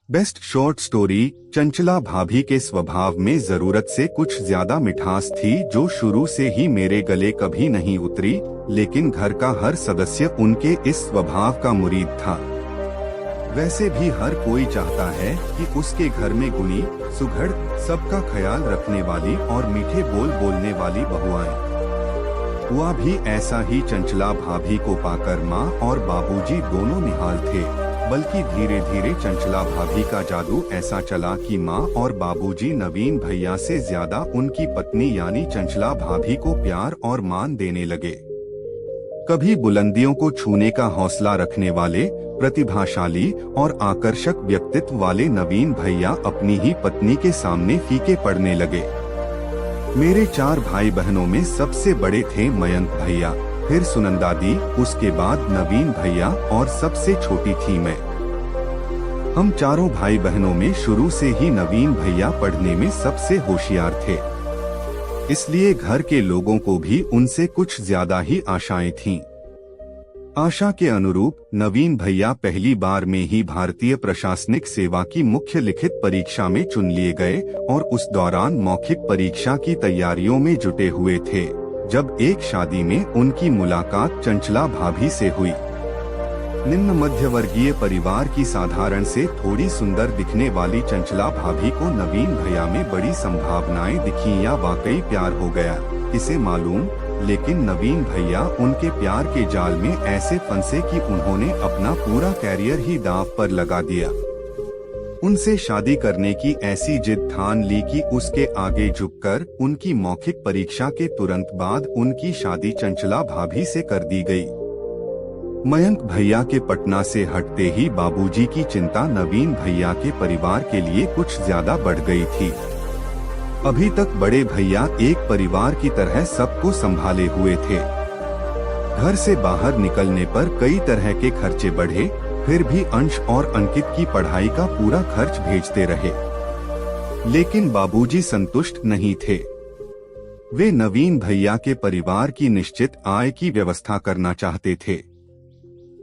Best short story. Chanchala भाभी के स्वभाव में जरूरत से कुछ ज्यादा मिठास थी जो शुरू से ही मेरे गले कभी नहीं उतरी, लेकिन घर का हर सदस्य उनके इस स्वभाव का मुरीद था। वैसे भी हर कोई चाहता है कि उसके घर में गुणी, सुघड़, सबका ख्याल रखने वाली और मीठे बोल बोलने वाली बहू आए। हुआ भी ऐसा ही। चंचला भाभी को पाकर माँ और बाबूजी दोनों निहाल थे, बल्कि धीरे धीरे चंचला भाभी का जादू ऐसा चला कि माँ और बाबूजी नवीन भैया से ज्यादा उनकी पत्नी यानी चंचला भाभी को प्यार और मान देने लगे। कभी बुलंदियों को छूने का हौसला रखने वाले, प्रतिभाशाली और आकर्षक व्यक्तित्व वाले नवीन भैया अपनी ही पत्नी के सामने फीके पड़ने लगे। मेरे 4 भाई बहनों में सबसे बड़े थे मयंक भैया, फिर सुनंदा दी, उसके बाद नवीन भैया और सबसे छोटी थी मैं। हम चारों भाई बहनों में शुरू से ही नवीन भैया पढ़ने में सबसे होशियार थे, इसलिए घर के लोगों को भी उनसे कुछ ज्यादा ही आशाएं थीं। आशा के अनुरूप नवीन भैया पहली बार में ही भारतीय प्रशासनिक सेवा की मुख्य लिखित परीक्षा में चुन लिए गए और उस दौरान मौखिक परीक्षा की तैयारियों में जुटे हुए थे, जब एक शादी में उनकी मुलाकात चंचला भाभी से हुई। निम्न मध्यवर्गीय परिवार की साधारण से थोड़ी सुंदर दिखने वाली चंचला भाभी को नवीन भैया में बड़ी संभावनाएं दिखी या वाकई प्यार हो गया, किसे मालूम। लेकिन नवीन भैया उनके प्यार के जाल में ऐसे फंसे कि उन्होंने अपना पूरा कैरियर ही दांव पर लगा दिया। उनसे शादी करने की ऐसी जिद ठान ली कि उसके आगे झुककर उनकी मौखिक परीक्षा के तुरंत बाद उनकी शादी चंचला भाभी से कर दी गई। मयंक भैया के पटना से हटते ही बाबूजी की चिंता नवीन भैया के परिवार के लिए कुछ ज्यादा बढ़ गई थी। अभी तक बड़े भैया एक परिवार की तरह सबको संभाले हुए थे। घर से बाहर निकलने पर कई तरह के खर्चे बढ़े, फिर भी अंश और अंकित की पढ़ाई का पूरा खर्च भेजते रहे। लेकिन बाबूजी संतुष्ट नहीं थे। वे नवीन भैया के परिवार की निश्चित आय की व्यवस्था करना चाहते थे।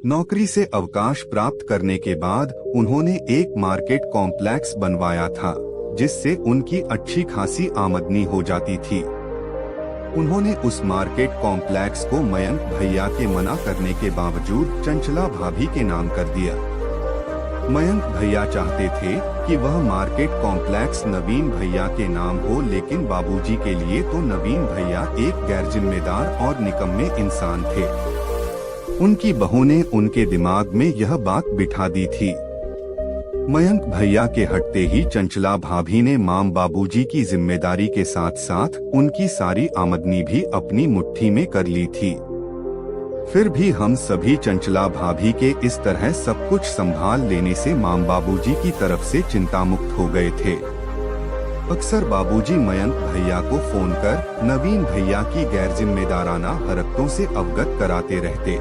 नौकरी से अवकाश प्राप्त करने के बाद उन्होंने एक मार्केट कॉम्प्लेक्स बनवाया था, जिससे उनकी अच्छी खासी आमदनी हो जाती थी। उन्होंने उस मार्केट कॉम्प्लेक्स को मयंक भैया के मना करने के बावजूद चंचला भाभी के नाम कर दिया। मयंक भैया चाहते थे कि वह मार्केट कॉम्प्लेक्स नवीन भैया के नाम हो, लेकिन बाबूजी के लिए तो नवीन भैया एक गैर जिम्मेदार और निकम्मे इंसान थे। उनकी बहू ने उनके दिमाग में यह बात बिठा दी थी। मयंक भैया के हटते ही चंचला भाभी ने माम बाबूजी की जिम्मेदारी के साथ साथ उनकी सारी आमदनी भी अपनी मुट्ठी में कर ली थी। फिर भी हम सभी चंचला भाभी के इस तरह सब कुछ संभाल लेने से माम बाबूजी की तरफ से चिंता मुक्त हो गए थे। अक्सर बाबूजी मयंक भैया को फोन कर नवीन भैया की गैर जिम्मेदाराना हरकतों से अवगत कराते रहते।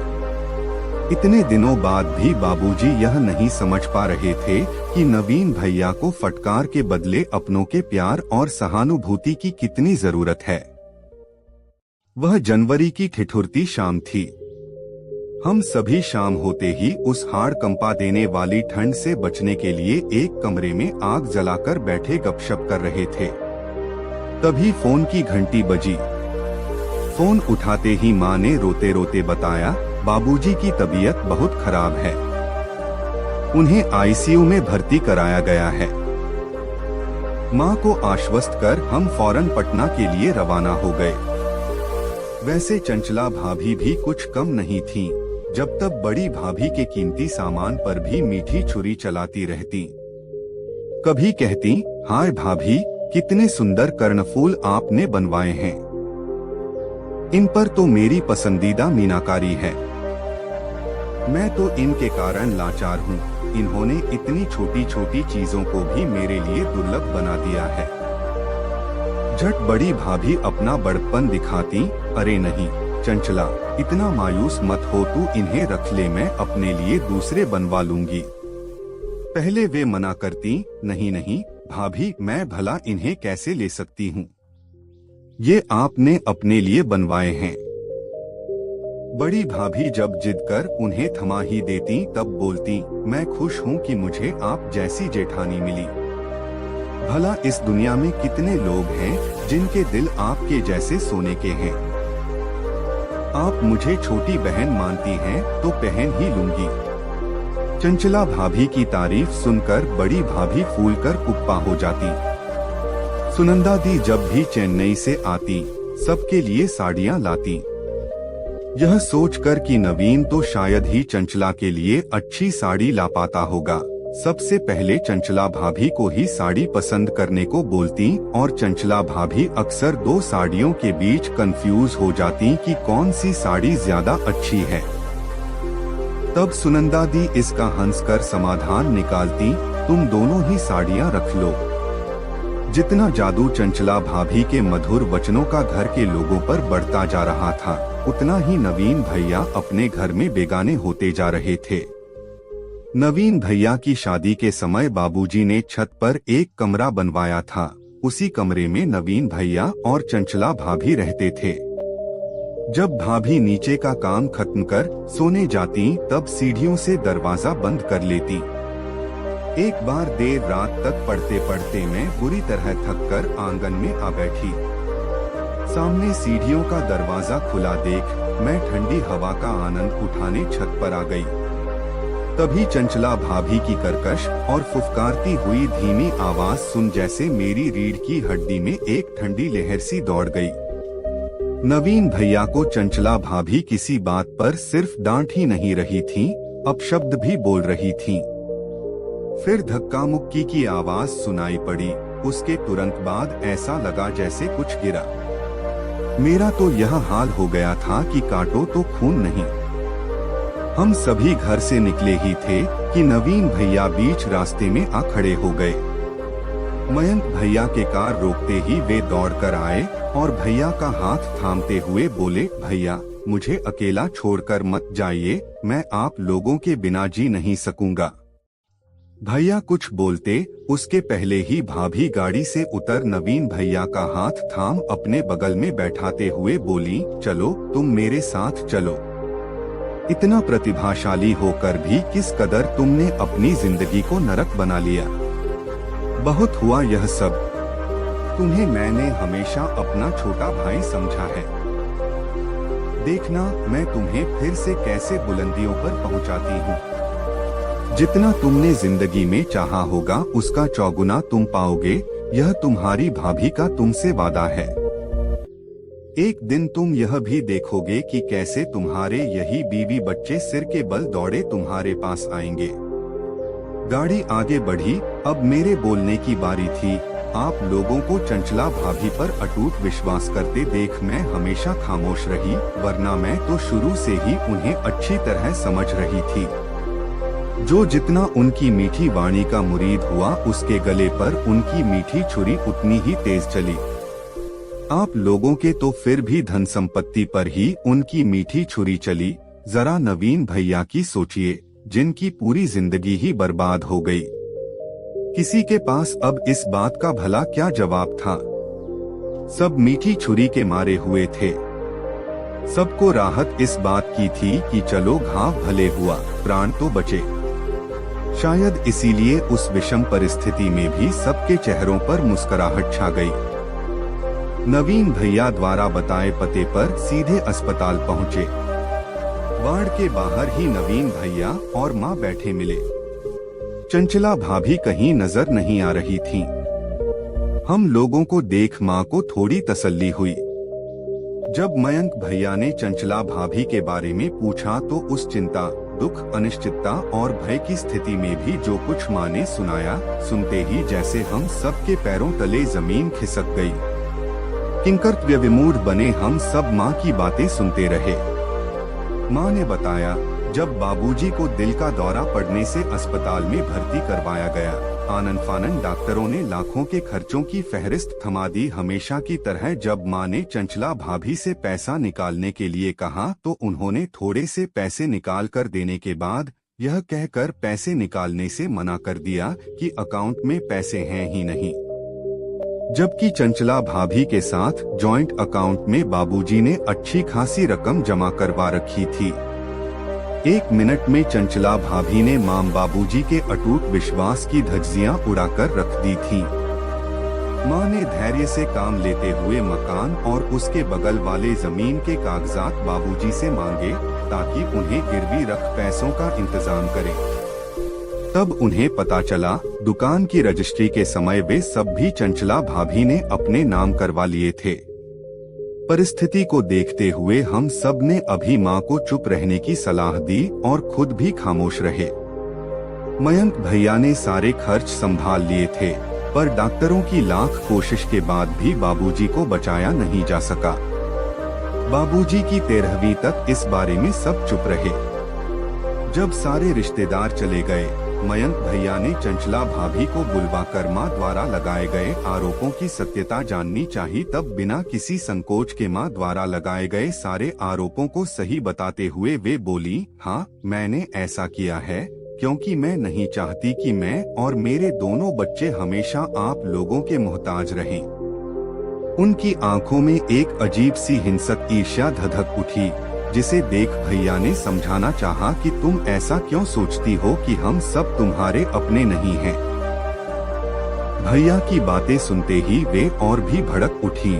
इतने दिनों बाद भी बाबूजी यह नहीं समझ पा रहे थे कि नवीन भैया को फटकार के बदले अपनों के प्यार और सहानुभूति की कितनी जरूरत है। वह जनवरी की ठिठुरती शाम थी। हम सभी शाम होते ही उस हाड़ कंपा देने वाली ठंड से बचने के लिए एक कमरे में आग जलाकर बैठे गपशप कर रहे थे। तभी फोन की घंटी बजी। फोन उठाते ही माँ ने रोते रोते बताया, बाबूजी की तबीयत बहुत खराब है, उन्हें आईसीयू में भर्ती कराया गया है। माँ को आश्वस्त कर हम फौरन पटना के लिए रवाना हो गए। वैसे चंचला भाभी भी कुछ कम नहीं थीं, जब तब बड़ी भाभी के कीमती सामान पर भी मीठी छुरी चलाती रहती। कभी कहती, हाय भाभी, कितने सुंदर कर्णफूल आपने बनवाए हैं, इन पर तो मेरी पसंदीदा मीनाकारी है। मैं तो इनके कारण लाचार हूँ, इन्होंने इतनी छोटी छोटी चीजों को भी मेरे लिए दुर्लभ बना दिया है। झट बड़ी भाभी अपना बड़प्पन दिखाती, अरे नहीं चंचला, इतना मायूस मत हो तू, इन्हें रख ले, मैं अपने लिए दूसरे बनवा लूंगी। पहले वे मना करती, नहीं नहीं भाभी, मैं भला इन्हें कैसे ले सकती हूँ, ये आपने अपने लिए बनवाए हैं। बड़ी भाभी जब जिद कर उन्हें थमा ही देती तब बोलती, मैं खुश हूँ कि मुझे आप जैसी जेठानी मिली। भला इस दुनिया में कितने लोग हैं जिनके दिल आपके जैसे सोने के हैं। आप मुझे छोटी बहन मानती हैं तो पहन ही लूंगी। चंचला भाभी की तारीफ सुनकर बड़ी भाभी फूलकर कुप्पा हो जाती। सुनंदा दी जब भी चेन्नई से आती सबके लिए साड़ियां लाती। यह सोचकर कि नवीन तो शायद ही चंचला के लिए अच्छी साड़ी ला पाता होगा, सबसे पहले चंचला भाभी को ही साड़ी पसंद करने को बोलती और चंचला भाभी अक्सर दो साड़ियों के बीच कंफ्यूज हो जाती कि कौन सी साड़ी ज्यादा अच्छी है। तब सुनंदा दी इसका हंसकर समाधान निकालती, तुम दोनों ही साड़ियां रख लो। जितना जादू चंचला भाभी के मधुर वचनों का घर के लोगों पर बढ़ता जा रहा था, उतना ही नवीन भैया अपने घर में बेगाने होते जा रहे थे। नवीन भैया की शादी के समय बाबूजी ने छत पर एक कमरा बनवाया था। उसी कमरे में नवीन भैया और चंचला भाभी रहते थे। जब भाभी नीचे का काम खत्म कर सोने जाती तब सीढ़ियों से दरवाजा बंद कर लेती। एक बार देर रात तक पढ़ते पढ़ते मैं बुरी तरह थक कर आंगन में आ बैठी। सामने सीढ़ियों का दरवाजा खुला देख मैं ठंडी हवा का आनंद उठाने छत पर आ गई। तभी चंचला भाभी की कर्कश और फुफकारती हुई धीमी आवाज सुन जैसे मेरी रीढ़ की हड्डी में एक ठंडी लहर सी दौड़ गई। नवीन भैया को चंचला भाभी किसी बात पर सिर्फ डांट ही नहीं रही थी, अपशब्द भी बोल रही थी। फिर धक्का मुक्की की आवाज सुनाई पड़ी। उसके तुरंत बाद ऐसा लगा जैसे कुछ गिरा। मेरा तो यह हाल हो गया था कि काटो तो खून नहीं। हम सभी घर से निकले ही थे कि नवीन भैया बीच रास्ते में आ खड़े हो गए। मयंक भैया के कार रोकते ही वे दौड़कर आए और भैया का हाथ थामते हुए बोले, भैया मुझे अकेला छोड़कर मत जाइए, मैं आप लोगों के बिना जी नहीं सकूंगा। भैया कुछ बोलते उसके पहले ही भाभी गाड़ी से उतर नवीन भैया का हाथ थाम अपने बगल में बैठाते हुए बोली, चलो तुम मेरे साथ चलो। इतना प्रतिभाशाली होकर भी किस कदर तुमने अपनी जिंदगी को नरक बना लिया। बहुत हुआ यह सब। तुम्हें मैंने हमेशा अपना छोटा भाई समझा है। देखना मैं तुम्हें फिर से कैसे बुलंदियों पर पहुंचाती हूँ। जितना तुमने जिंदगी में चाहा होगा उसका चौगुना तुम पाओगे, यह तुम्हारी भाभी का तुमसे वादा है। एक दिन तुम यह भी देखोगे कि कैसे तुम्हारे यही बीवी बच्चे सिर के बल दौड़े तुम्हारे पास आएंगे। गाड़ी आगे बढ़ी। अब मेरे बोलने की बारी थी। आप लोगों को चंचला भाभी पर अटूट विश्वास करते देख मैं हमेशा खामोश रही, वरना मैं तो शुरू से ही उन्हें अच्छी तरह समझ रही थी। जो जितना उनकी मीठी वाणी का मुरीद हुआ, उसके गले पर उनकी मीठी छुरी उतनी ही तेज चली। आप लोगों के तो फिर भी धन संपत्ति पर ही उनकी मीठी छुरी चली। जरा नवीन भैया की सोचिए, जिनकी पूरी जिंदगी ही बर्बाद हो गई। किसी के पास अब इस बात का भला क्या जवाब था। सब मीठी छुरी के मारे हुए थे। सबको राहत इस बात की थी कि चलो घाव भले हुआ, प्राण तो बचे। शायद इसीलिए उस विषम परिस्थिति में भी सबके चेहरों पर मुस्कुराहट छा गई। नवीन भैया द्वारा बताए पते पर सीधे अस्पताल पहुँचे। वार्ड के बाहर ही नवीन भैया और माँ बैठे मिले। चंचला भाभी कहीं नजर नहीं आ रही थीं। हम लोगों को देख माँ को थोड़ी तसल्ली हुई। जब मयंक भैया ने चंचला भाभी के बारे में पूछा तो उस चिंता, दुख, अनिश्चितता और भय की स्थिति में भी जो कुछ माँ ने सुनाया, सुनते ही जैसे हम सबके पैरों तले जमीन खिसक गई। किंकर्तव्य विमूढ़ बने हम सब माँ की बातें सुनते रहे। माँ ने बताया, जब बाबूजी को दिल का दौरा पड़ने से अस्पताल में भर्ती करवाया गया, आनन फानन डॉक्टरों ने लाखों के खर्चों की फहरिस्त थमा दी। हमेशा की तरह जब माँ ने चंचला भाभी से पैसा निकालने के लिए कहा तो उन्होंने थोड़े से पैसे निकाल कर देने के बाद यह कहकर पैसे निकालने से मना कर दिया कि अकाउंट में पैसे हैं ही नहीं। जबकि चंचला भाभी के साथ जॉइंट अकाउंट में बाबूजी ने अच्छी खासी रकम जमा करवा रखी थी। 1 मिनट में चंचला भाभी ने माम बाबूजी के अटूट विश्वास की धज्जियां उड़ाकर रख दी थी। मां ने धैर्य से काम लेते हुए मकान और उसके बगल वाले जमीन के कागजात बाबूजी से मांगे ताकि उन्हें गिरवी रख पैसों का इंतजाम करें। तब उन्हें पता चला दुकान की रजिस्ट्री के समय वे सब भी चंचला भाभी ने अपने नाम करवा लिए थे। परिस्थिति को देखते हुए हम सब ने अभी मां को चुप रहने की सलाह दी और खुद भी खामोश रहे। मयंक भैया ने सारे खर्च संभाल लिए थे, पर डॉक्टरों की लाख कोशिश के बाद भी बाबूजी को बचाया नहीं जा सका। बाबूजी की 13वीं तक इस बारे में सब चुप रहे। जब सारे रिश्तेदार चले गए, मयंक भैया ने चंचला भाभी को बुलवाकर मां द्वारा लगाए गए आरोपों की सत्यता जाननी चाहिए। तब बिना किसी संकोच के मां द्वारा लगाए गए सारे आरोपों को सही बताते हुए वे बोली, हाँ, मैंने ऐसा किया है क्योंकि मैं नहीं चाहती कि मैं और मेरे दोनों बच्चे हमेशा आप लोगों के मोहताज रहें। उनकी आंखों में एक अजीब सी हिंसक ईर्ष्या धधक उठी, जिसे देख भैया ने समझाना चाहा कि तुम ऐसा क्यों सोचती हो कि हम सब तुम्हारे अपने नहीं हैं। भैया की बातें सुनते ही वे और भी भड़क उठी।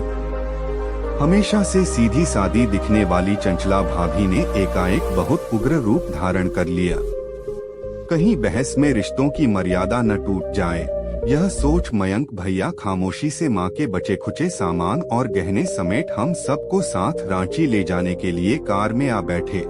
हमेशा से सीधी सादी दिखने वाली चंचला भाभी ने एकाएक बहुत उग्र रूप धारण कर लिया। कहीं बहस में रिश्तों की मर्यादा न टूट जाए, यह सोच मयंक भैया खामोशी से मां के बचे खुचे सामान और गहने समेत हम सबको साथ रांची ले जाने के लिए कार में आ बैठे।